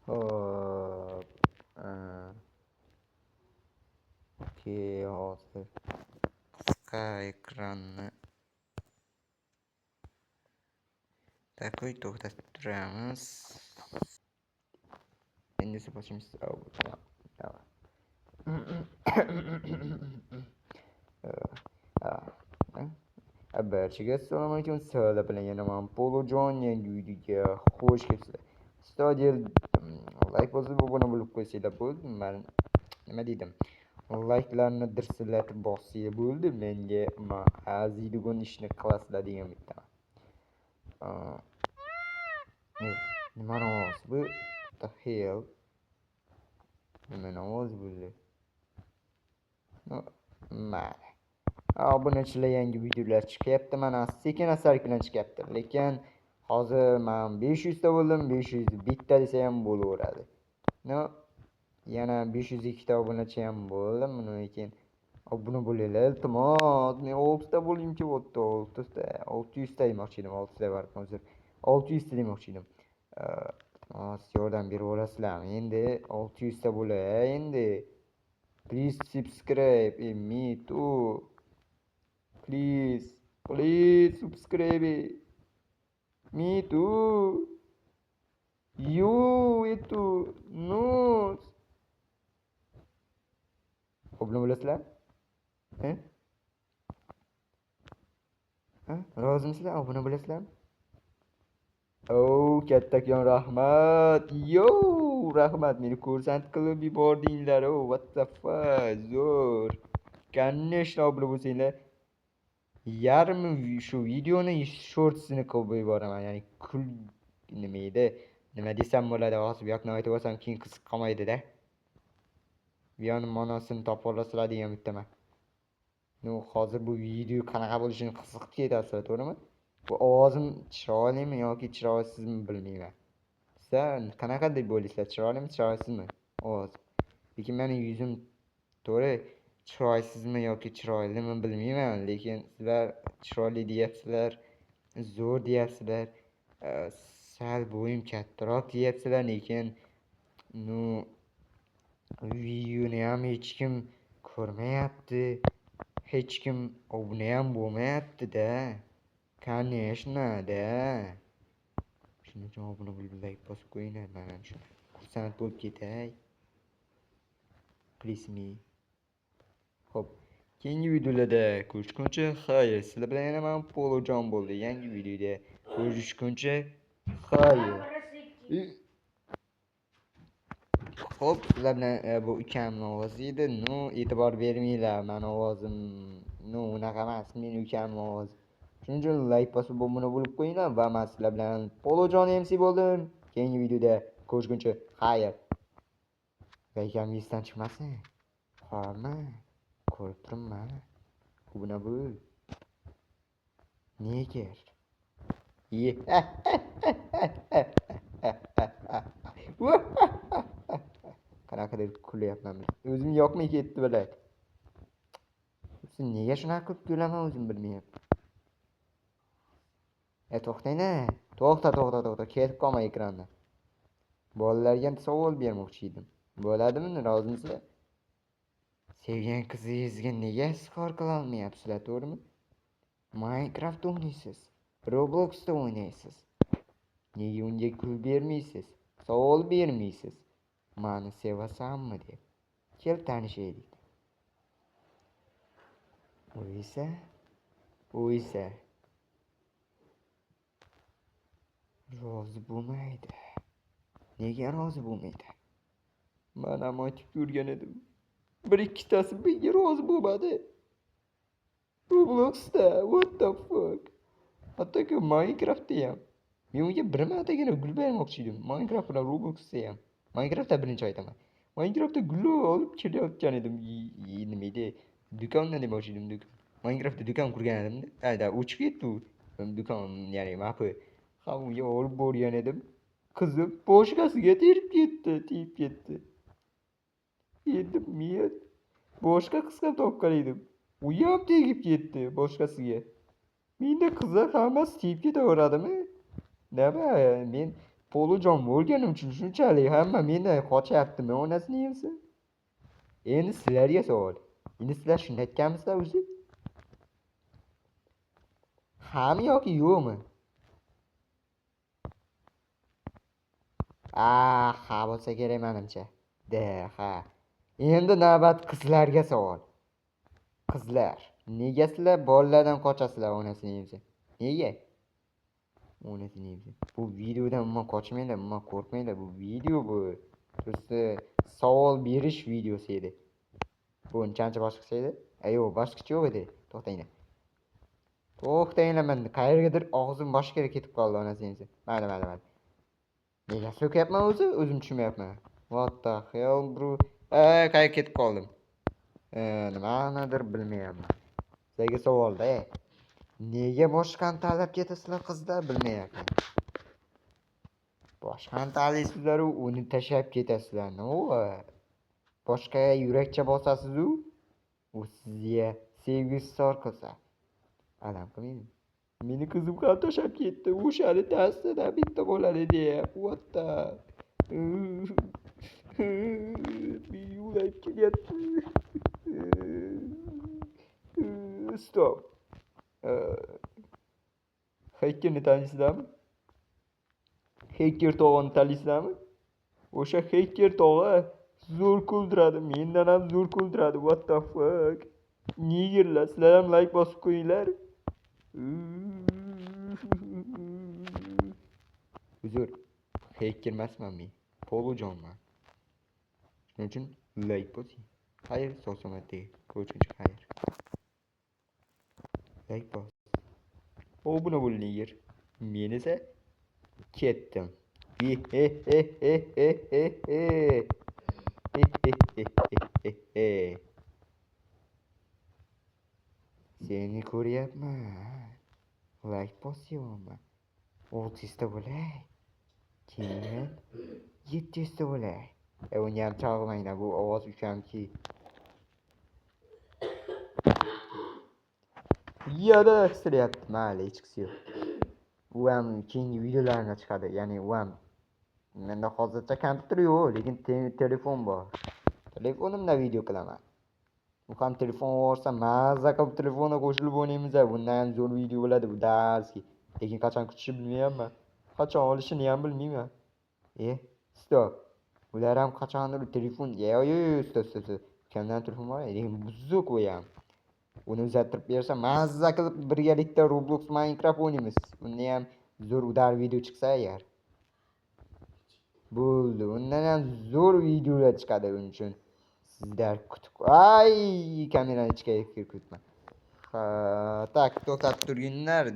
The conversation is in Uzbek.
Hop. Okey, hozir qisqa ekranni to'xtatib turamiz. Endi boshimiz barchaga assalomu alaykum. Sizlar bilan yana men Polojon yangi videoga xush kelibsizlar. Sizlar like bosib obuna bo'lib qo'ysanglar bo'ldi. Men nima dedim? Like'larni dirsillatib bossanglar bo'ldi. Menga arziydigan ishni qilasizlar degan bittaman. Nima ovoz bu? The hell? Nima ovoz bo'ldi? Mayli. Obunachilar yangi videolar chiqyapti. Mana sekin-astalik chiqyapti. Lekin hozir men 500 ta bo'ldim. 500 bitta desa ham bo'laveradi. Yana 502 ta obunachi ham bo'ldim. Bundan keyin obuna bo'linglar iltimos. Men 6 ta bo'lgim kelyapti. 600 ta demoqchi edim. 6 ta bor hozir. 600 ta demoqchi edim. Yordam beraverasizlarmi? Endi 600 ta bo'lay endi. Please subscribe me too. Please subscribe me too. You too. No. Obuna bo'lasizlar? Rozimisizlar? Obuna bo'lasizlar? Kattakon rahmat. Rahmat, meni kursant qilib yubordinglar. What the fuck? Zo'r. Конечно, obuna bo'lsanglar, yarmi shu videoni shortsini qilib yuboraman. Ya'ni nima edi? Nima desam bo'ladi? Hozir bu yoqni aytib olsam keyin qiziq qolmaydi-da. Bu yoqni ma'nosini topib olasizlar degan bittaman. Hozir bu video qanaqa bo'lishini qiziqib ketasizlar, to'g'rimi? Bu ovozim chiroylimi yoki chiroysizmi bilmayman. Sizlar qanaqa deb o'ylaysizlar? Chiroylimi, chiroysizmi? Ovoz. Lekin mening yuzim to'g'ri chiroysizmi yoki chiroylimi bilmayman. Lekin sizlar chiroyli deyapsizlar, zo'r deyapsizlar, sal bo'yim kattaroq deyapsizlar. Lekin videoni ham hech kim ko'rmayapti. Hech kim obuna ham bo'lmayapti-da. Конечно, da. Shuning uchun obuna bo'lib like bosib qo'yinglar. Mana shu xursand bo'lib ketay. Please me. Xo'p, keyingi videolarda ko'rishguncha xayr. Sizlar bilan yana men Polojon bo'ldi. Yangi videoda ko'rishguncha xayr. Xo'p, sizlar bilan bu ukamning ovozi edi. E'tibor bermanglar. Meni ovozim unaqa emas. Meni ukamning ovozi. Shuning uchun like bosib obuna bo'lib qo'yinglar va men sizlar bilan Polojon MC bo'ldim. Keyingi videoda ko'rishguncha xayr. Like-am esdan chiqmasin. Xo'pmi? Ko'rib turibman. Obuna bo'l. Neger. Qanaqadir kulyapman. O'zim yoqmay ketdi bular. Siz nega shunaqa qilib kulaman o'zim bilmayapman. To'xtanglar. To'xta. Ketib qolma ekrandan. Bolalarga savol bermoqchi edim. Bo'ladimi? Rozimisizlar? Sevgan qizingizga nega izhor qila olmayapsizlar, to'g'rimi? Minecraft o'ynaysiz, Robloxda o'ynaysiz. Nega unga gul bermaysiz? Savol bermaysiz. Meni sevasanmi deb. Kel tanishaylik. U esa rozi bo'lmaydi. Nega rozi bo'lmaydi? Men ham aytib ko'rgan edim. Bir ikkitasi menga rozi bo'lmadi. Robloxda, what the fuck? Hattoki Minecraftda ham. Men unga bir martagina gul bermoqchi edim. Minecraft bilan Robloxda ham. Minecraftda birinchi aytaman. Minecraftda gul olib kelayotgan edim. Nima edi? Do'kondan demoqchi edim. Minecraftda do'kon qurgan edim-da. O'chib ketdi u. Do'kon, ya'ni mapi. Unga olib borgan edim. Qizim boshqasiga tegib ketdi. Endi men boshqa qizga topgan edim. U ham tegib ketdi boshqasiga. Menda qizlar hammasi tegib ketaveradimi? Nima? Men Polujon bo'lganim uchun shunchalik hamma mendan qochyaptimi, onasini yemsin? Endi sizlarga savol. Endi sizlar shuni aytganmisizlar o'zi? Hami yoki yo'qmi? Ha bo'lsa kerak menimcha. Ha. Endi navbat qizlarga savol. Qizlar, nega sizlar bolalardan qochasizlar onasini yemsin? Nega? Onasini yemsin. Bu videodan umuman qochmanglar, umuman qo'rqmanglar. Bu video bu. Sizni savol berish videosi edi. Bu unchancha boshqacha edi? Yo'q, boshqacha yo'q edi. To'xtanglar. To'xtanglar, men qayergadir og'zim boshqaga ketib qoldi onasini yemsin. Mayli. Nega so'kyapman o'zim tushunmayapman. What the hell bro? Qayerga ketib qoldim? Nimanidir bilmayapman. Sizga savolda, nega boshqani tanlab ketasizlar qizlar, bilmayapman. Boshqani tanlaysizlar u uni tashlab ketasizlar. Boshqaga yurakcha bosasiz u sizga sevgi izhor qilsa. Alam qilmaydi. Meni qizim ham tashlab ketdi. O'shani dastidan bitta bo'ladi deya. What the? Meni yurak kelyapti. Stop. Heykerni taniysizlarmi? Heyker tog'ani taniysizlarmi? O'sha Heyker tog'a zo'r kuldiradi. Mendan ham zo'r kuldiradi. What the fuck? Nigerlar, sizlar ham like bosib qo'yinglar. Uzr. Heyker emasman men. Polujonman. Shuning uchun like bosing. Xayr, sog'-salomatlik. Ko'rishguncha xayr. Like bos. Obuna bo'l Niger. Men esa ketdim. Seni ko'ryapman. Like bosyapman. 600 ta bo'lay. Keyin 700 ta bo'lay. Uni ham chalg'imanglar, bu ovoz ukamki. Yana qilyapti, mayli, hech qisi yo'q. U ham keyingi videolarga chiqadi, ya'ni u ham menda hozircha kompyuter yo'q, lekin telefon bor. Telefonimda video qilaman. U ham telefon olsa, mazza qilib telefonga qo'shilib o'ynaymiz. Bundan ham zo'r video bo'ladi bu darski. Lekin qachon kutishni bilmayapman. Qachon olishini ham bilmayman. Stop. Ular ham qachondir telefon, stop. Kamdan telefon bor, lekin buzuq qo'yam. Uni uzattirib bersa, mazza qilib birgalikda Roblox, Minecraft o'ynaymiz. Bunda ham zo'r udar video chiqsa agar. Bo'ldi. Undan ham zo'r videolar chiqadi uning uchun. Sizlar kutib. Kamerani ichga kiritma. Tak, to'xtab turginglar.